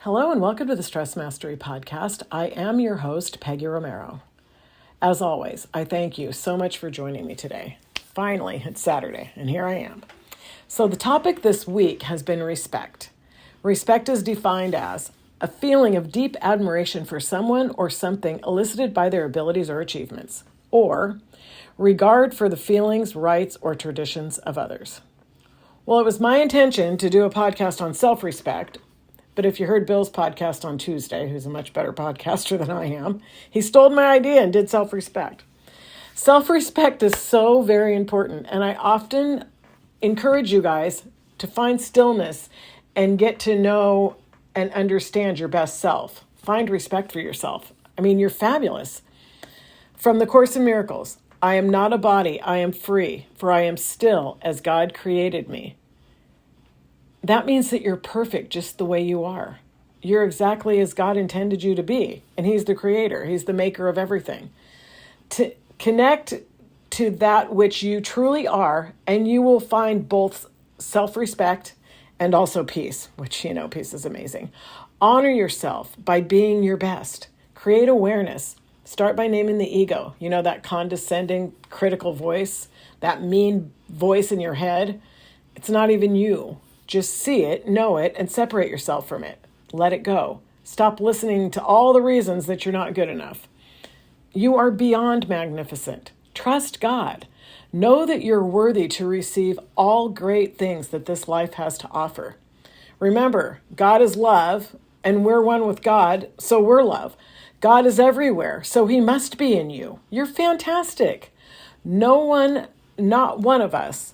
Hello and welcome to the Stress Mastery Podcast. I am your host, Peggy Romero. As always, I thank you so much for joining me today. Finally, it's Saturday, and here I am. So the topic this week has been respect. Respect is defined as a feeling of deep admiration for someone or something elicited by their abilities or achievements, or regard for the feelings, rights, or traditions of others. Well, it was my intention to do a podcast on self-respect, but if you heard Bill's podcast on Tuesday, who's a much better podcaster than I am, he stole my idea and did self-respect. Self-respect is so very important, and I often encourage you guys to find stillness and get to know and understand your best self. Find respect for yourself. I mean, you're fabulous. From the Course in Miracles, I am not a body, I am free, for I am still as God created me. That means that you're perfect just the way you are. You're exactly as God intended you to be. And He's the creator. He's the maker of everything. To connect to that which you truly are, and you will find both self-respect and also peace, which, peace is amazing. Honor yourself by being your best. Create awareness. Start by naming the ego. That condescending, critical voice, that mean voice in your head. It's not even you. Just see it, know it, and separate yourself from it. Let it go. Stop listening to all the reasons that you're not good enough. You are beyond magnificent. Trust God. Know that you're worthy to receive all great things that this life has to offer. Remember, God is love, and we're one with God, so we're love. God is everywhere, so He must be in you. You're fantastic. No one, not one of us,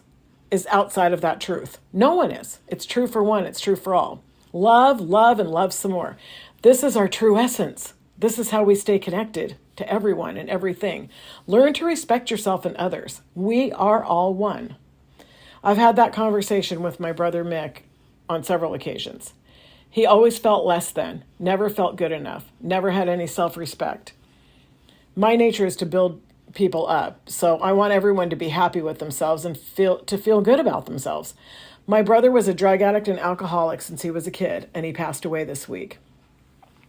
is outside of that truth. No one is. It's true for one. It's true for all. Love, love, and love some more. This is our true essence. This is how we stay connected to everyone and everything. Learn to respect yourself and others. We are all one. I've had that conversation with my brother Mick on several occasions. He always felt less than, never felt good enough, never had any self-respect. My nature is to build people up. So I want everyone to be happy with themselves and feel good about themselves. My brother was a drug addict and alcoholic since he was a kid, and he passed away this week.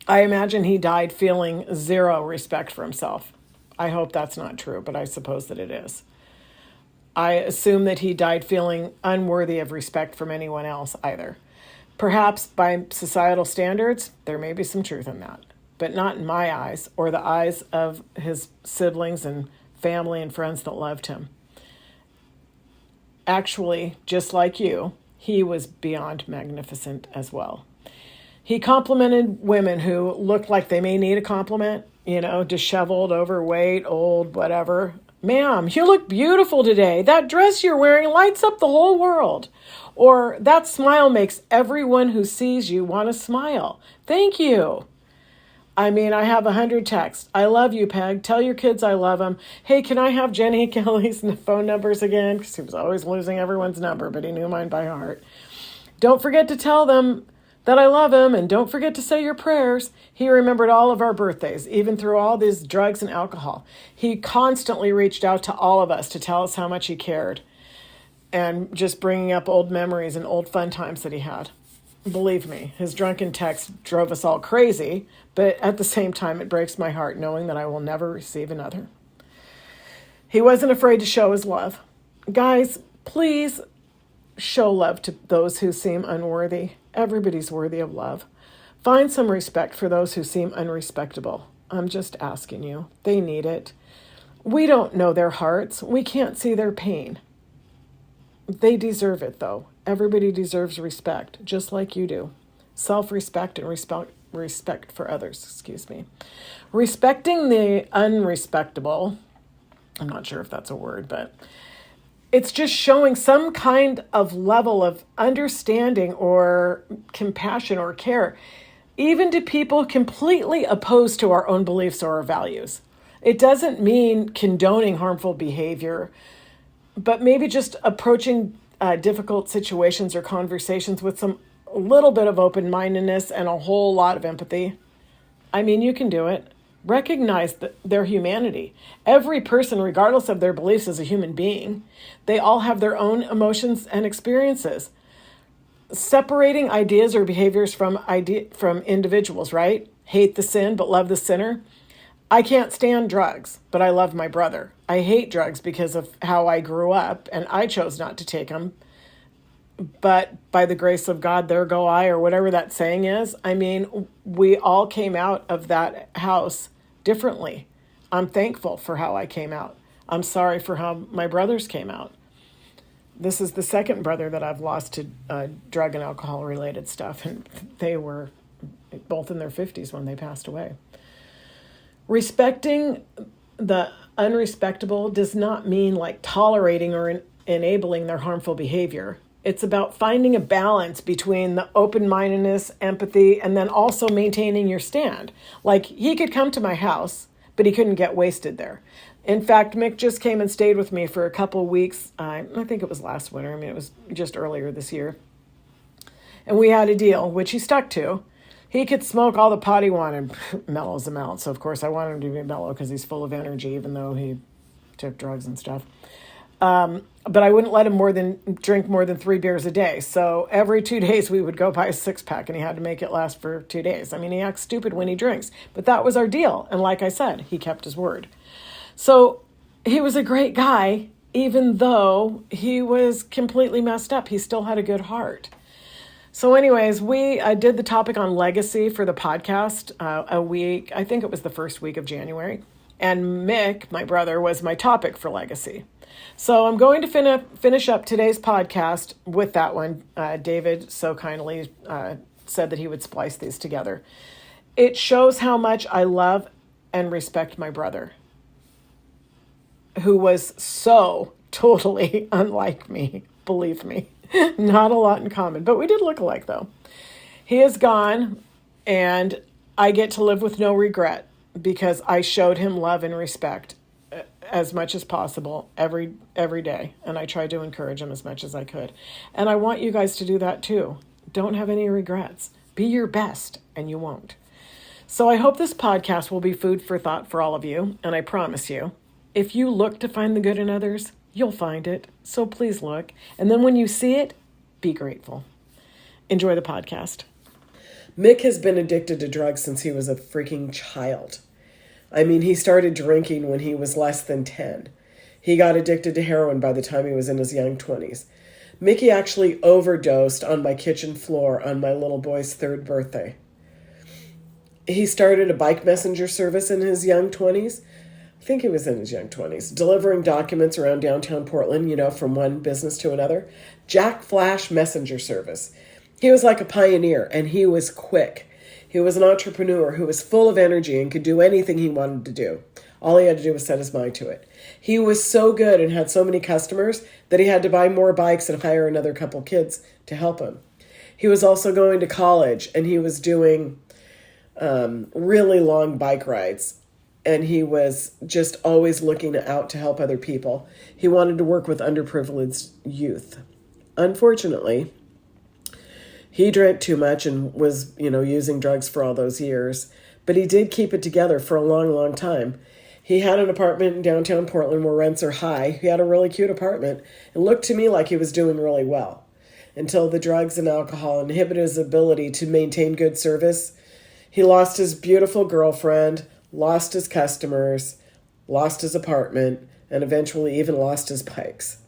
I imagine he died feeling zero respect for himself. I hope that's not true, but I suppose that it is. I assume that he died feeling unworthy of respect from anyone else either. Perhaps by societal standards, there may be some truth in that, but not in my eyes or the eyes of his siblings and family and friends that loved him. Actually, just like you, he was beyond magnificent as well. He complimented women who looked like they may need a compliment, disheveled, overweight, old, whatever. Ma'am, you look beautiful today. That dress you're wearing lights up the whole world. Or that smile makes everyone who sees you want to smile. Thank you. I have 100 texts. I love you, Peg. Tell your kids I love them. Hey, can I have Jenny Kelly's phone numbers again? Because he was always losing everyone's number, but he knew mine by heart. Don't forget to tell them that I love him, and don't forget to say your prayers. He remembered all of our birthdays, even through all these drugs and alcohol. He constantly reached out to all of us to tell us how much he cared, and just bringing up old memories and old fun times that he had. Believe me, his drunken texts drove us all crazy, but at the same time, it breaks my heart knowing that I will never receive another. He wasn't afraid to show his love. Guys, please show love to those who seem unworthy. Everybody's worthy of love. Find some respect for those who seem unrespectable. I'm just asking you. They need it. We don't know their hearts. We can't see their pain. They deserve it, though. Everybody deserves respect, just like you do. Self-respect and respect for others, Respecting the unrespectable, I'm not sure if that's a word, but it's just showing some kind of level of understanding or compassion or care, even to people completely opposed to our own beliefs or our values. It doesn't mean condoning harmful behavior, but maybe just approaching difficult situations or conversations with some little bit of open-mindedness and a whole lot of empathy. You can do it. Recognize their humanity. Every person, regardless of their beliefs, is a human being. They all have their own emotions and experiences. separating ideas or behaviors from individuals, right? Hate the sin, but love the sinner. I can't stand drugs, but I love my brother. I hate drugs because of how I grew up, and I chose not to take them. But by the grace of God, there go I, or whatever that saying is. I mean, we all came out of that house differently. I'm thankful for how I came out. I'm sorry for how my brothers came out. This is the second brother that I've lost to drug and alcohol related stuff, and they were both in their 50s when they passed away. Respecting the unrespectable does not mean like tolerating or enabling their harmful behavior. It's about finding a balance between the open-mindedness, empathy, and then also maintaining your stand. Like, he could come to my house, but he couldn't get wasted there. In fact, Mick just came and stayed with me for a couple weeks. I think it was last winter. I mean, it was just earlier this year. And we had a deal, which he stuck to. He could smoke all the pot he wanted. Mellow's a melt. So, of course, I want him to be mellow because he's full of energy, even though he took drugs and stuff. But I wouldn't let him drink more than 3 beers a day. So every 2 days we would go buy a 6-pack, and he had to make it last for 2 days. I mean, he acts stupid when he drinks, but that was our deal. And like I said, he kept his word. So he was a great guy, even though he was completely messed up. He still had a good heart. So anyways, we did the topic on legacy for the podcast a week. I think it was the first week of January. And Mick, my brother, was my topic for legacy. So I'm going to finish up today's podcast with that one. David so kindly said that he would splice these together. It shows how much I love and respect my brother, who was so totally unlike me, believe me. Not a lot in common, but we did look alike, though. He is gone, and I get to live with no regret because I showed him love and respect as much as possible every day, and I tried to encourage him as much as I could. And I want you guys to do that too. Don't have any regrets. Be your best, and you won't. So I hope this podcast will be food for thought for all of you, and I promise you, if you look to find the good in others, you'll find it. So please look. And then when you see it, be grateful. Enjoy the podcast. Mick has been addicted to drugs since he was a freaking child. I mean, he started drinking when he was less than 10. He got addicted to heroin by the time he was in his young 20s. Mickey actually overdosed on my kitchen floor on my little boy's 3rd birthday. He started a bike messenger service in his young 20s. I think he was in his young 20s, delivering documents around downtown Portland, from one business to another. Jack Flash messenger service. He was like a pioneer, and he was quick. He was an entrepreneur who was full of energy and could do anything he wanted to do. All he had to do was set his mind to it. He was so good and had so many customers that he had to buy more bikes and hire another couple kids to help him. He was also going to college, and he was doing really long bike rides. And he was just always looking out to help other people. He wanted to work with underprivileged youth. Unfortunately, he drank too much and was, using drugs for all those years. But he did keep it together for a long, long time. He had an apartment in downtown Portland where rents are high. He had a really cute apartment. It looked to me like he was doing really well until the drugs and alcohol inhibited his ability to maintain good service. He lost his beautiful girlfriend, lost his customers, lost his apartment, and eventually even lost his bikes.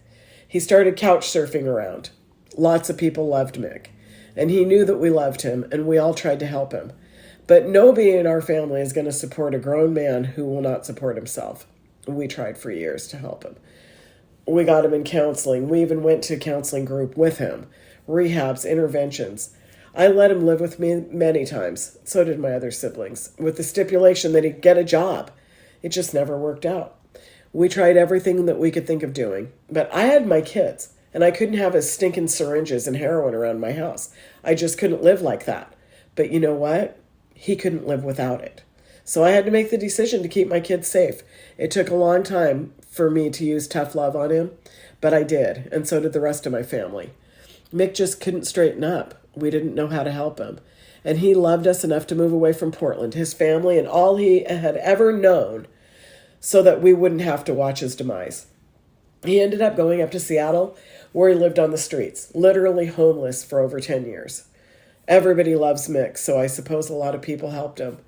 He started couch surfing around. Lots of people loved Mick, and he knew that we loved him, and we all tried to help him. But nobody in our family is going to support a grown man who will not support himself. We tried for years to help him. We got him in counseling. We even went to a counseling group with him, rehabs, interventions. I let him live with me many times. So did my other siblings, with the stipulation that he'd get a job. It just never worked out. We tried everything that we could think of doing, but I had my kids, and I couldn't have his stinking syringes and heroin around my house. I just couldn't live like that. But you know what? He couldn't live without it. So I had to make the decision to keep my kids safe. It took a long time for me to use tough love on him, but I did, and so did the rest of my family. Mick just couldn't straighten up. We didn't know how to help him. And he loved us enough to move away from Portland, his family, and all he had ever known, so that we wouldn't have to watch his demise. He ended up going up to Seattle, where he lived on the streets, literally homeless for over 10 years. Everybody loves Mick, so I suppose a lot of people helped him.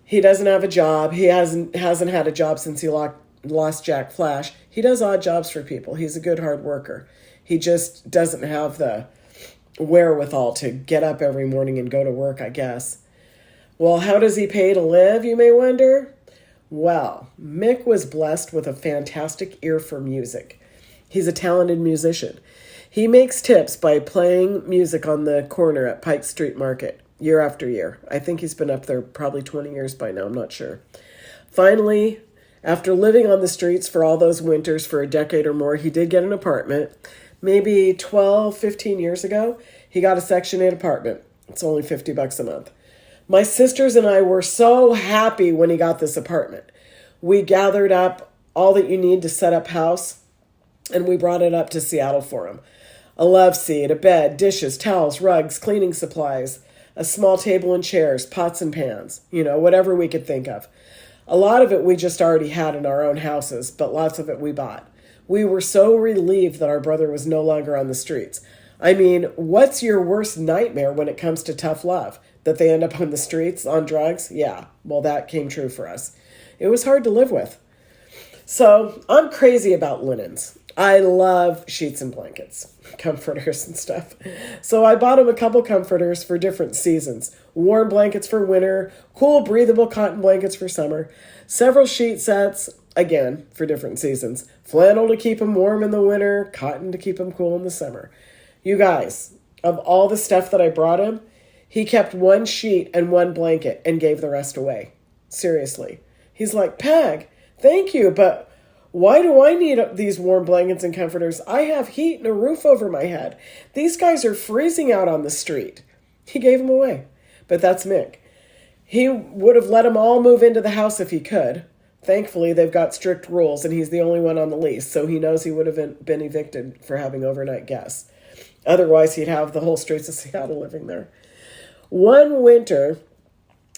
He doesn't have a job. He hasn't had a job since he lost Jack Flash. He does odd jobs for people. He's a good hard worker. He just doesn't have the wherewithal to get up every morning and go to work, I guess. Well, how does he pay to live, you may wonder? Well, Mick was blessed with a fantastic ear for music. He's a talented musician. He makes tips by playing music on the corner at Pike Street Market year after year. I think he's been up there probably 20 years by now, I'm not sure. Finally, after living on the streets for all those winters for a decade or more, he did get an apartment. Maybe 12, 15 years ago, he got a Section 8 apartment. It's only $50 a month. My sisters and I were so happy when he got this apartment. We gathered up all that you need to set up house, and we brought it up to Seattle for him. A love seat, a bed, dishes, towels, rugs, cleaning supplies, a small table and chairs, pots and pans, whatever we could think of. A lot of it we just already had in our own houses, but lots of it we bought. We were so relieved that our brother was no longer on the streets. I mean, what's your worst nightmare when it comes to tough love? That they end up on the streets on drugs? Yeah, well, that came true for us. It was hard to live with. So I'm crazy about linens. I love sheets and blankets, comforters and stuff. So I bought him a couple comforters for different seasons. Warm blankets for winter, cool breathable cotton blankets for summer, several sheet sets, again, for different seasons. Flannel to keep him warm in the winter, cotton to keep him cool in the summer. You guys, of all the stuff that I brought him, he kept one sheet and one blanket and gave the rest away. Seriously. He's like, Peg, thank you, but why do I need these warm blankets and comforters? I have heat and a roof over my head. These guys are freezing out on the street. He gave them away. But that's Mick. He would have let them all move into the house if he could. Thankfully, they've got strict rules, and he's the only one on the lease, so he knows he would have been evicted for having overnight guests. Otherwise, he'd have the whole streets of Seattle living there. One winter,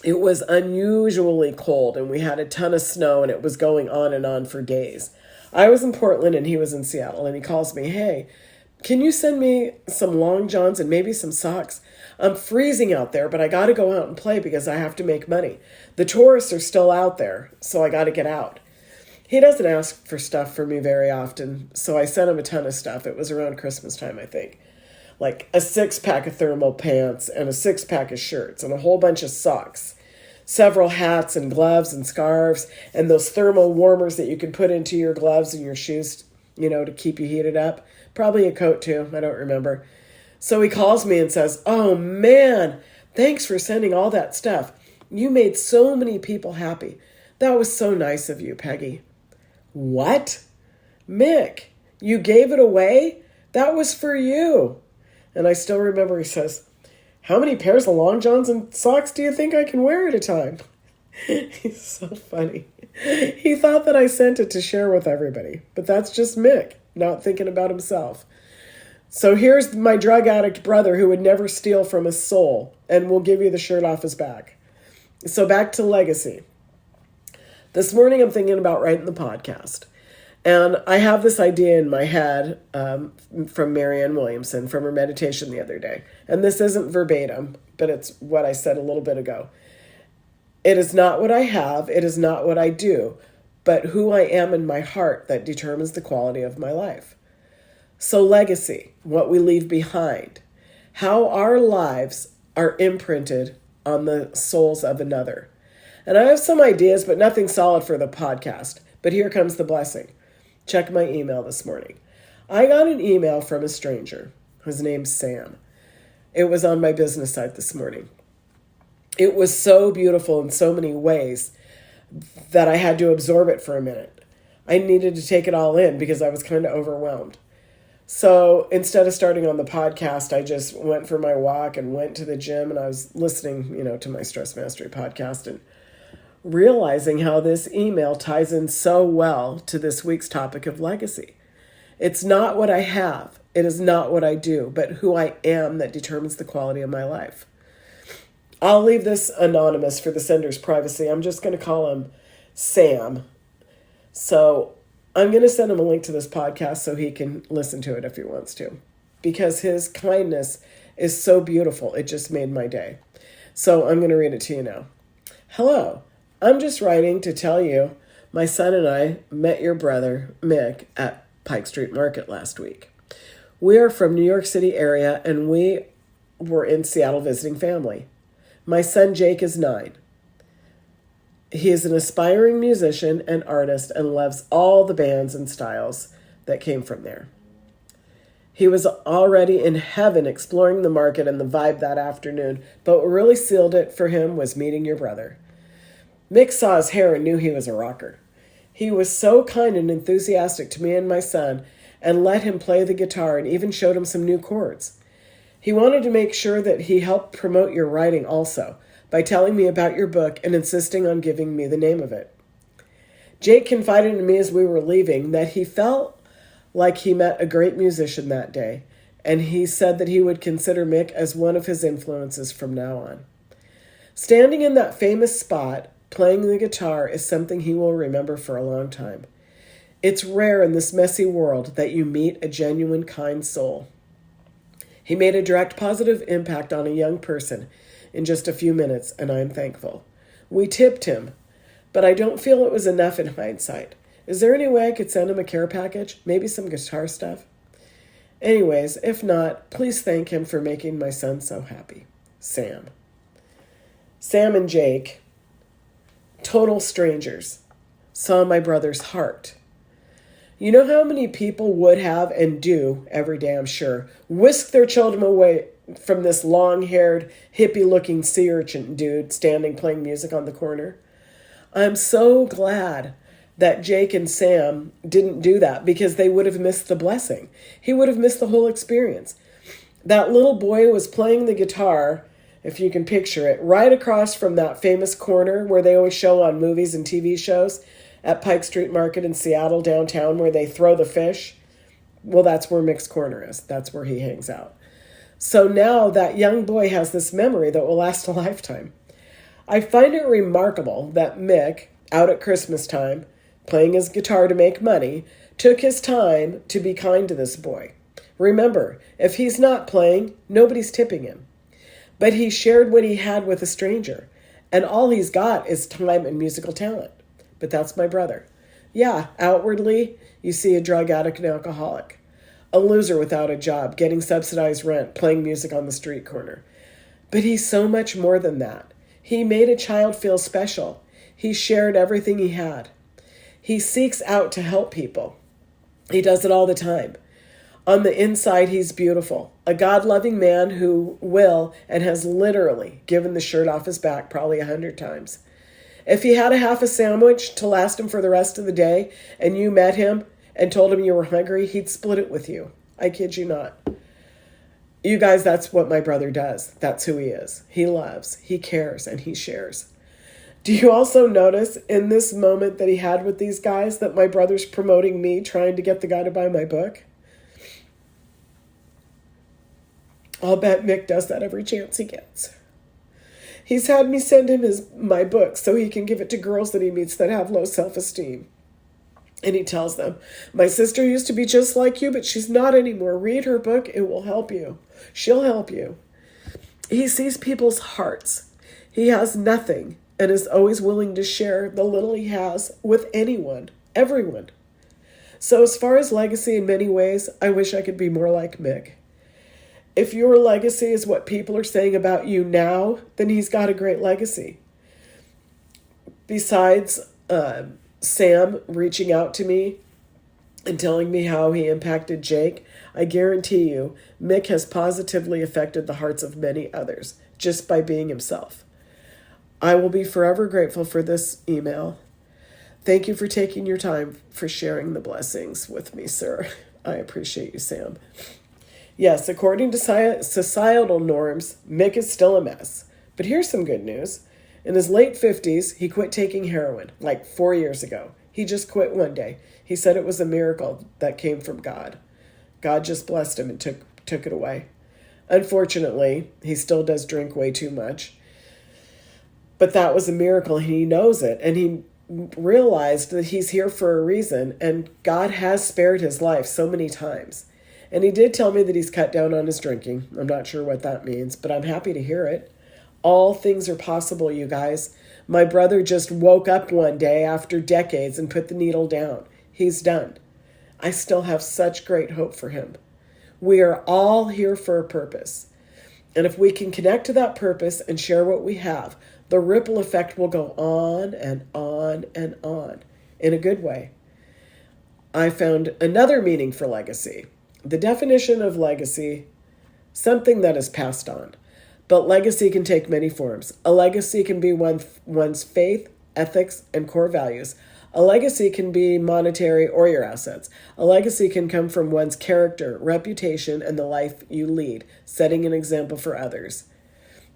it was unusually cold, and we had a ton of snow, and it was going on and on for days. I was in Portland, and he was in Seattle, and he calls me, hey, can you send me some long johns and maybe some socks? I'm freezing out there, but I got to go out and play because I have to make money. The tourists are still out there, so I got to get out. He doesn't ask for stuff for me very often, so I sent him a ton of stuff. It was around Christmas time, I think. Like a 6-pack of thermal pants and a 6-pack of shirts and a whole bunch of socks, several hats and gloves and scarves and those thermal warmers that you can put into your gloves and your shoes, to keep you heated up. Probably a coat too. I don't remember. So he calls me and says, oh man, thanks for sending all that stuff. You made so many people happy. That was so nice of you, Peggy. What? Mick, you gave it away? That was for you. And I still remember he says, how many pairs of long johns and socks do you think I can wear at a time? He's so funny. He thought that I sent it to share with everybody, but that's just Mick, not thinking about himself. So here's my drug addict brother who would never steal from a soul and will give you the shirt off his back. So back to legacy. This morning I'm thinking about writing the podcast. And I have this idea in my head from Marianne Williamson from her meditation the other day. And this isn't verbatim, but it's what I said a little bit ago. It is not what I have, it is not what I do, but who I am in my heart that determines the quality of my life. So legacy, what we leave behind, how our lives are imprinted on the souls of another. And I have some ideas, but nothing solid for the podcast. But here comes the blessing. Check my email this morning. I got an email from a stranger. His name's Sam. It was on my business site this morning. It was so beautiful in so many ways that I had to absorb it for a minute. I needed to take it all in because I was kind of overwhelmed. So instead of starting on the podcast, I just went for my walk and went to the gym, and I was listening, to my Stress Mastery podcast and realizing how this email ties in so well to this week's topic of legacy. It's not what I have. It is not what I do, but who I am that determines the quality of my life. I'll leave this anonymous for the sender's privacy. I'm just going to call him Sam. So I'm going to send him a link to this podcast so he can listen to it if he wants to, because his kindness is so beautiful. It just made my day. So I'm going to read it to you now. Hello, I'm just writing to tell you my son and I met your brother, Mick, at Pike Street Market last week. We are from New York City area and we were in Seattle visiting family. My son Jake is 9. He is an aspiring musician and artist and loves all the bands and styles that came from there. He was already in heaven exploring the market and the vibe that afternoon, but what really sealed it for him was meeting your brother. Mick saw his hair and knew he was a rocker. He was so kind and enthusiastic to me and my son and let him play the guitar and even showed him some new chords. He wanted to make sure that he helped promote your writing also by telling me about your book and insisting on giving me the name of it. Jake confided in me as we were leaving that he felt like he met a great musician that day, and he said that he would consider Mick as one of his influences from now on. Standing in that famous spot, playing the guitar is something he will remember for a long time. It's rare in this messy world that you meet a genuine, kind soul. He made a direct positive impact on a young person in just a few minutes, and I am thankful. We tipped him, but I don't feel it was enough in hindsight. Is there any way I could send him a care package? Maybe some guitar stuff? Anyways, if not, please thank him for making my son so happy. Sam. Sam and Jake, total strangers, saw my brother's heart. You know how many people would have and do every day, I'm sure, whisk their children away from this long-haired, hippie-looking sea urchin dude standing playing music on the corner? I'm so glad that Jake and Sam didn't do that because they would have missed the blessing. He would have missed the whole experience. That little boy was playing the guitar, if you can picture it, right across from that famous corner where they always show on movies and TV shows at Pike Street Market in Seattle downtown where they throw the fish. Well, that's where Mick's corner is. That's where he hangs out. So now that young boy has this memory that will last a lifetime. I find it remarkable that Mick, out at Christmas time, playing his guitar to make money, took his time to be kind to this boy. Remember, if he's not playing, nobody's tipping him. But he shared what he had with a stranger, and all he's got is time and musical talent. But that's my brother. Yeah, outwardly, you see a drug addict and alcoholic, a loser without a job, getting subsidized rent, playing music on the street corner. But he's so much more than that. He made a child feel special. He shared everything he had. He seeks out to help people. He does it all the time. On the inside, he's beautiful. A God-loving man who will and has literally given the shirt off his back probably 100 times. If he had a half a sandwich to last him for the rest of the day and you met him and told him you were hungry, he'd split it with you. I kid you not. You guys, that's what my brother does. That's who he is. He loves, he cares, and he shares. Do you also notice in this moment that he had with these guys that my brother's promoting me, trying to get the guy to buy my book? I'll bet Mick does that every chance he gets. He's had me send him my book so he can give it to girls that he meets that have low self-esteem. And he tells them, my sister used to be just like you, but she's not anymore. Read her book. It will help you. She'll help you. He sees people's hearts. He has nothing and is always willing to share the little he has with anyone, everyone. So as far as legacy in many ways, I wish I could be more like Mick. If your legacy is what people are saying about you now, then he's got a great legacy. Besides Sam reaching out to me and telling me how he impacted Jake, I guarantee you, Mick has positively affected the hearts of many others just by being himself. I will be forever grateful for this email. Thank you for taking your time for sharing the blessings with me, sir. I appreciate you, Sam. Yes, according to societal norms, Mick is still a mess. But here's some good news. In his late 50s, he quit taking heroin, like 4 years ago. He just quit one day. He said it was a miracle that came from God. God just blessed him and took it away. Unfortunately, he still does drink way too much. But that was a miracle. He knows it. And realized that he's here for a reason, and God has spared his life so many times. And he did tell me that he's cut down on his drinking. I'm not sure what that means, but I'm happy to hear it. All things are possible, you guys. My brother just woke up one day after decades and put the needle down. He's done. I still have such great hope for him. We are all here for a purpose. And if we can connect to that purpose and share what we have, the ripple effect will go on and on and on in a good way. I found another meaning for legacy. The definition of legacy, something that is passed on. But legacy can take many forms. A legacy can be one's faith, ethics, and core values. A legacy can be monetary or your assets. A legacy can come from one's character, reputation, and the life you lead, setting an example for others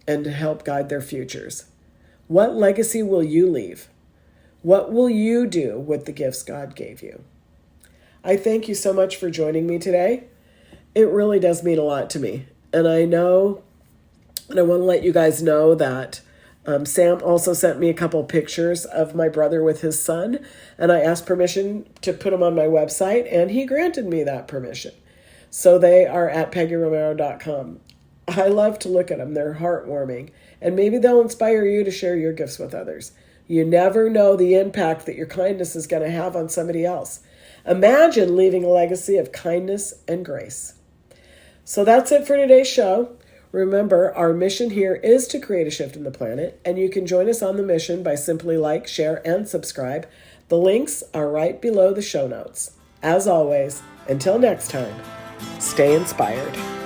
and to help guide their futures. What legacy will you leave? What will you do with the gifts God gave you? I thank you so much for joining me today. It really does mean a lot to me. And I know, and I want to let you guys know that Sam also sent me a couple pictures of my brother with his son, and I asked permission to put them on my website, and he granted me that permission. So they are at PeggyRomero.com. I love to look at them. They're heartwarming, and maybe they'll inspire you to share your gifts with others. You never know the impact that your kindness is going to have on somebody else. Imagine leaving a legacy of kindness and grace. So that's it for today's show. Remember, our mission here is to create a shift in the planet, and you can join us on the mission by simply like, share, and subscribe. The links are right below the show notes. As always, until next time, stay inspired.